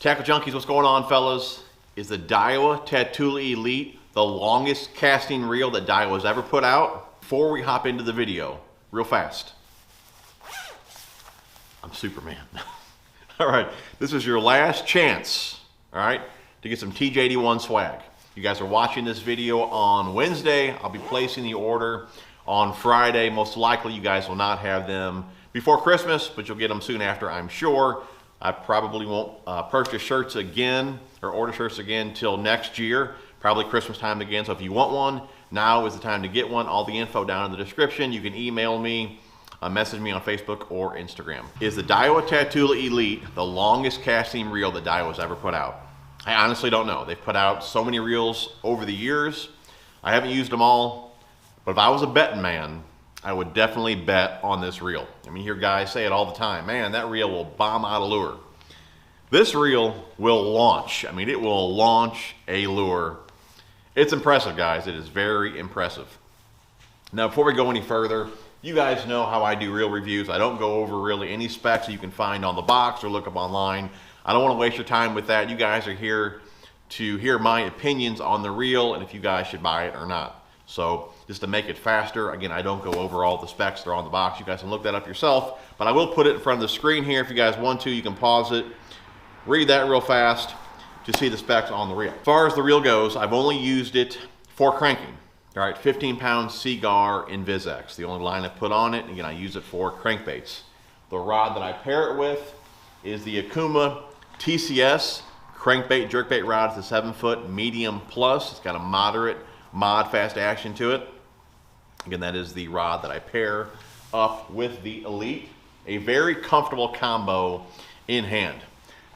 Tackle Junkies, what's going on, fellas? Is the Daiwa Tatula Elite the longest casting reel that Daiwa's ever put out? Before we hop into the video, real fast. I'm Superman. All right, this is your last chance, all right, to get some TJ81 swag. You guys are watching this video on Wednesday. I'll be placing the order on Friday. Most likely you guys will not have them before Christmas, but you'll get them soon after, I'm sure. I probably won't purchase shirts again or order shirts again till next year, probably Christmas time again. So if you want one, now is the time to get one. All the info down in the description. You can email me, message me on Facebook or Instagram. Is the Daiwa Tatula Elite the longest casting reel that Daiwa's ever put out? I honestly don't know. They've put out so many reels over the years. I haven't used them all, but if I was a betting man, I would definitely bet on this reel. I mean, you hear guys say it all the time, man, that reel will bomb out a lure. This reel will launch. I mean, it will launch a lure. It's impressive, guys. It is very impressive. Now, before we go any further, you guys know how I do reel reviews. I don't go over really any specs that you can find on the box or look up online. I don't want to waste your time with that. You guys are here to hear my opinions on the reel and if you guys should buy it or not. So just to make it faster, again, I don't go over all the specs that are on the box. You guys can look that up yourself, but I will put it in front of the screen here. If you guys want to, you can pause it, read that real fast to see the specs on the reel. As far as the reel goes, I've only used it for cranking. All right, 15-pound Seagar Invis-X, the only line I've put on it. Again, I use it for crankbaits. The rod that I pair it with is the Akuma TCS crankbait jerkbait rod. It's a 7-foot medium plus. It's got a moderate mod fast action to it. Again, that is the rod that I pair up with the Elite. A very comfortable combo in hand.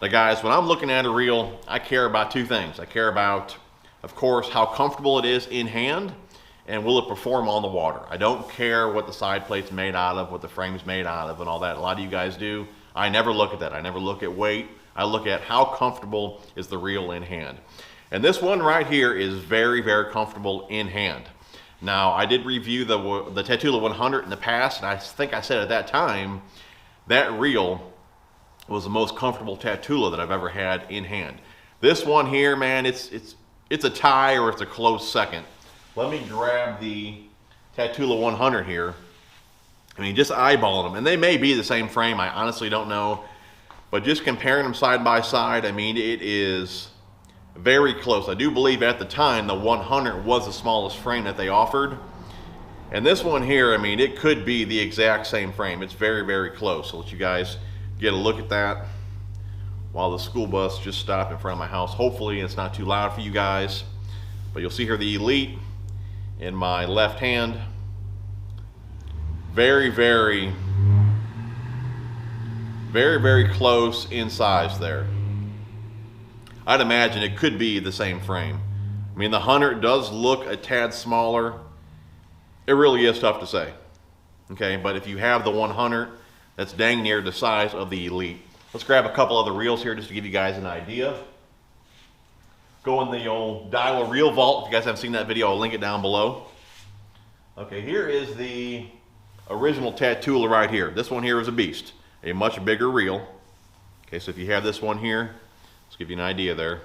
Now guys, when I'm looking at a reel, I care about two things. I care about, of course, how comfortable it is in hand and will it perform on the water. I don't care what the side plate's made out of, what the frame's made out of and all that. A lot of you guys do. I never look at that. I never look at weight. I look at how comfortable is the reel in hand. And this one right here is very, very comfortable in hand. Now, I did review the Tatula 100 in the past, and I think I said at that time, that reel was the most comfortable Tatula that I've ever had in hand. This one here, man, it's a tie or it's a close second. Let me grab the Tatula 100 here. I mean, just eyeballing them, and they may be the same frame, I honestly don't know. But just comparing them side by side, I mean, it is very close. I do believe at the time the 100 was the smallest frame that they offered. And this one here, I mean, it could be the exact same frame. It's very, very close. I'll let you guys get a look at that while the school bus just stopped in front of my house. Hopefully it's not too loud for you guys. But you'll see here the Elite in my left hand. Very, very, very, very close in size there. I'd imagine it could be the same frame. I mean, the 100 does look a tad smaller. It really is tough to say. Okay, but if you have the 100, that's dang near the size of the Elite. Let's grab a couple other reels here just to give you guys an idea. Go in the old Daiwa Reel Vault. If you guys haven't seen that video, I'll link it down below. Okay, here is the original Tatula right here. This one here is a beast. A much bigger reel. Okay, so if you have this one here, let's give you an idea there.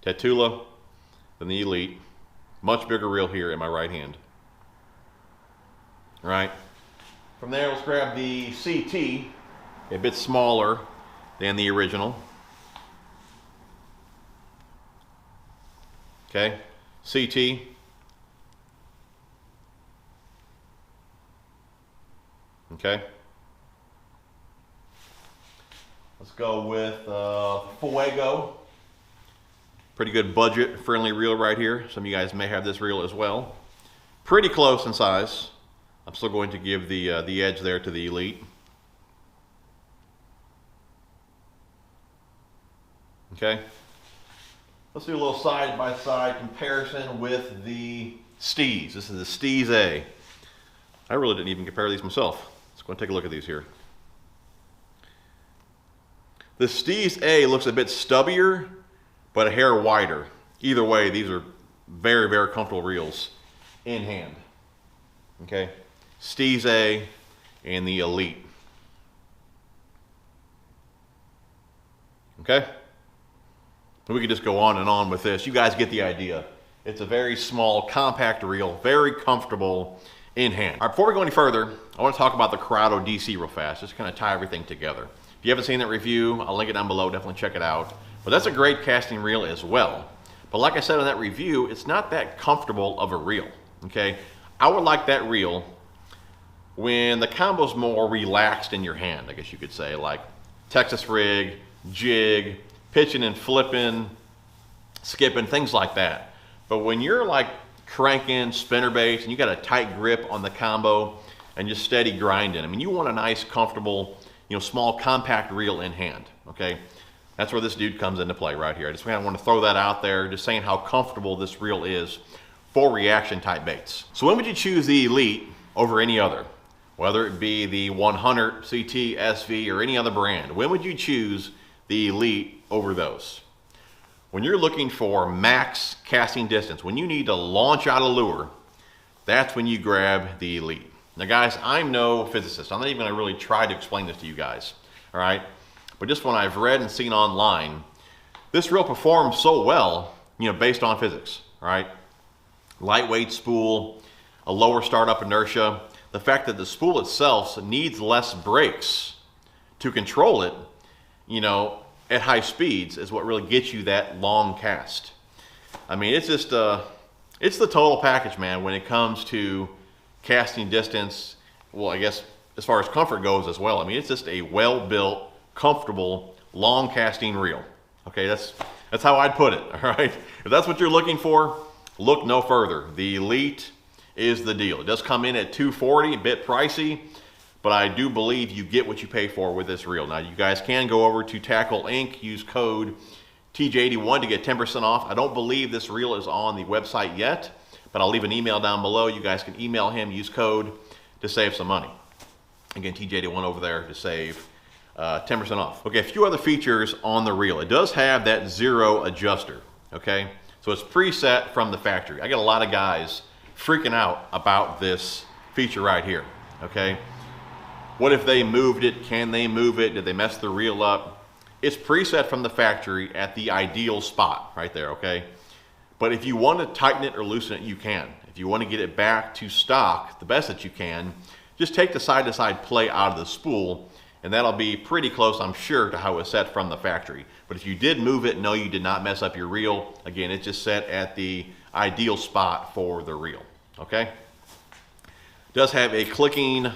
Tatula, then the Elite. Much bigger reel here in my right hand. All right. From there, let's grab the CT, a bit smaller than the original. Okay, CT. Okay. Let's go with Fuego. Pretty good budget friendly reel right here. Some of you guys may have this reel as well. Pretty close in size. I'm still going to give the edge there to the Elite. Okay. Let's do a little side-by-side comparison with the Steez. This is the Steez A. I really didn't even compare these myself. Let's go and take a look at these here. The Steez A looks a bit stubbier, but a hair wider. Either way, these are very, very comfortable reels in hand. Okay, Steez A and the Elite. Okay, And we could just go on and on with this. You guys get the idea. It's a very small, compact reel, very comfortable in hand. All right, before we go any further, I want to talk about the Corrado Dc real fast, just kind of tie everything together. If you haven't seen that review, I'll link it down below, definitely check it out. But that's a great casting reel as well. But like I said in that review, it's not that comfortable of a reel, okay? I would like that reel when the combo's more relaxed in your hand, I guess you could say, like Texas rig, jig, pitching and flipping, skipping, things like that. But when you're like cranking spinner baits and you got a tight grip on the combo and just steady grinding, I mean, you want a nice, comfortable, small, compact reel in hand, okay? That's where this dude comes into play right here. I just kind of want to throw that out there, just saying how comfortable this reel is for reaction type baits. So when would you choose the Elite over any other? Whether it be the 100, CT, SV, or any other brand, when would you choose the Elite over those? When you're looking for max casting distance, when you need to launch out a lure, that's when you grab the Elite. Now guys, I'm no physicist. I'm not even gonna really try to explain this to you guys, all right? But just what I've read and seen online, this reel performs so well, based on physics, all right? Lightweight spool, a lower startup inertia, the fact that the spool itself needs less brakes to control it, at high speeds is what really gets you that long cast. I mean, it's just, it's the total package, man, when it comes to casting distance. Well, I guess as far as comfort goes as well. I mean, it's just a well-built, comfortable, long casting reel. Okay, that's how I'd put it, all right? If that's what you're looking for, look no further. The Elite is the deal. It does come in at $240, a bit pricey, but I do believe you get what you pay for with this reel. Now, you guys can go over to Tackle Inc., use code TJ81 to get 10% off. I don't believe this reel is on the website yet, but I'll leave an email down below. You guys can email him, use code to save some money. Again, TJ81 over there to save 10% off. Okay, a few other features on the reel. It does have that zero adjuster, okay? So it's preset from the factory. I get a lot of guys freaking out about this feature right here, okay? What if they moved it? Can they move it? Did they mess the reel up? It's preset from the factory at the ideal spot right there, okay? But if you want to tighten it or loosen it, you can. If you want to get it back to stock, the best that you can, just take the side-to-side play out of the spool, and that'll be pretty close, I'm sure, to how it's set from the factory. But if you did move it, no, you did not mess up your reel. Again, it's just set at the ideal spot for the reel, okay? It does have a clicking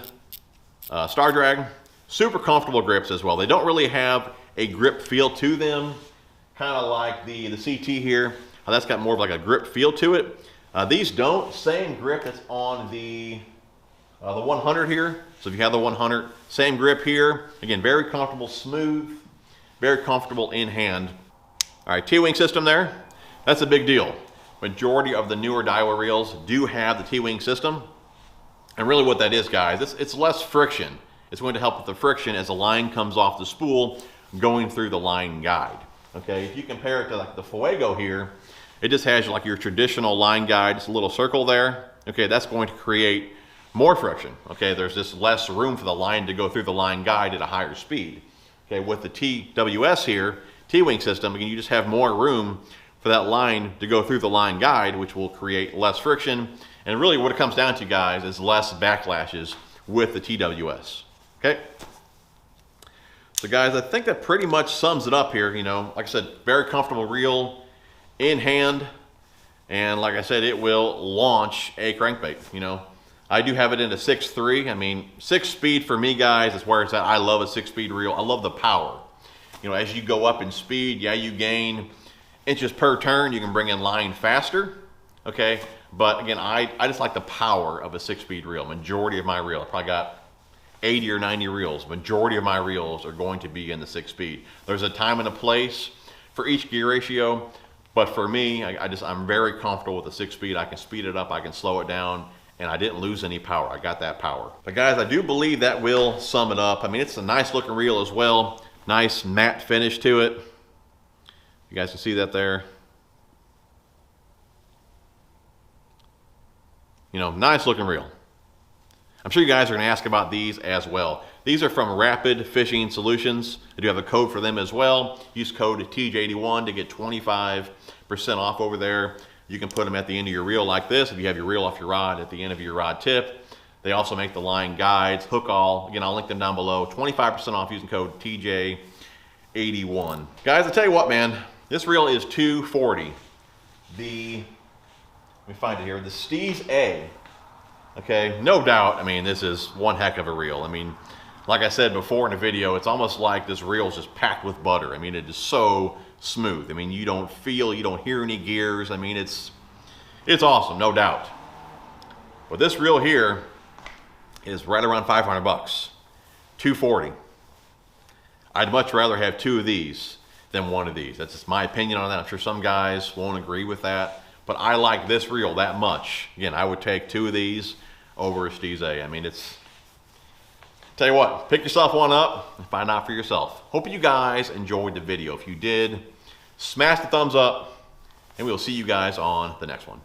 star drag, super comfortable grips as well. They don't really have a grip feel to them, kind of like the CT here. That's got more of like a grip feel to it. These don't. Same grip that's on the 100 here. So if you have the 100, same grip here. Again, very comfortable, smooth, very comfortable in hand. All right, T-wing system there. That's a big deal. Majority of the newer Daiwa reels do have the T-wing system. And really what that is, guys, it's less friction. It's going to help with the friction as the line comes off the spool going through the line guide. Okay, if you compare it to like the Fuego here, it just has like your traditional line guide, it's a little circle there. Okay, that's going to create more friction. Okay, there's just less room for the line to go through the line guide at a higher speed. Okay, with the TWS here, T-wing system, again, you just have more room for that line to go through the line guide, which will create less friction. And really what it comes down to, guys, is less backlashes with the TWS, okay? So guys, I think that pretty much sums it up here. Like I said, very comfortable reel in hand. And like I said, it will launch a crankbait, I do have it in a 6.3. I mean, 6-speed for me, guys, is where it's at. I love a 6-speed reel. I love the power. As you go up in speed, yeah, you gain inches per turn. You can bring in line faster, okay? But again, I just like the power of a 6-speed reel. Majority of my reels, I probably got 80 or 90 reels. Majority of my reels are going to be in the 6-speed. There's a time and a place for each gear ratio, but for me, I'm very comfortable with the 6-speed. I can speed it up, I can slow it down, and I didn't lose any power. I got that power. But guys, I do believe that will sum it up. I mean, it's a nice looking reel as well. Nice matte finish to it. You guys can see that there. Nice looking reel. I'm sure you guys are going to ask about these as well. These are from Rapid Fishing Solutions. I do have a code for them as well. Use code TJ81 to get 25% off over there. You can put them at the end of your reel like this. If you have your reel off your rod, at the end of your rod tip. They also make the line guides, hook all. Again, I'll link them down below. 25% off using code TJ81. Guys, I'll tell you what, man. This reel is $240. Let me find it here. The Steez A. Okay, no doubt, I mean, this is one heck of a reel. I mean, like I said before in the video, it's almost like this reel is just packed with butter. I mean, it is so smooth. I mean, you don't hear any gears. I mean, it's awesome, no doubt. But this reel here is right around 500 bucks, $240. I'd much rather have 2 of these than 1 of these. That's just my opinion on that. I'm sure some guys won't agree with that. But I like this reel that much. Again, I would take 2 of these over a Steez A. I mean, tell you what, pick yourself one up and find out for yourself. Hope you guys enjoyed the video. If you did, smash the thumbs up, and we'll see you guys on the next one.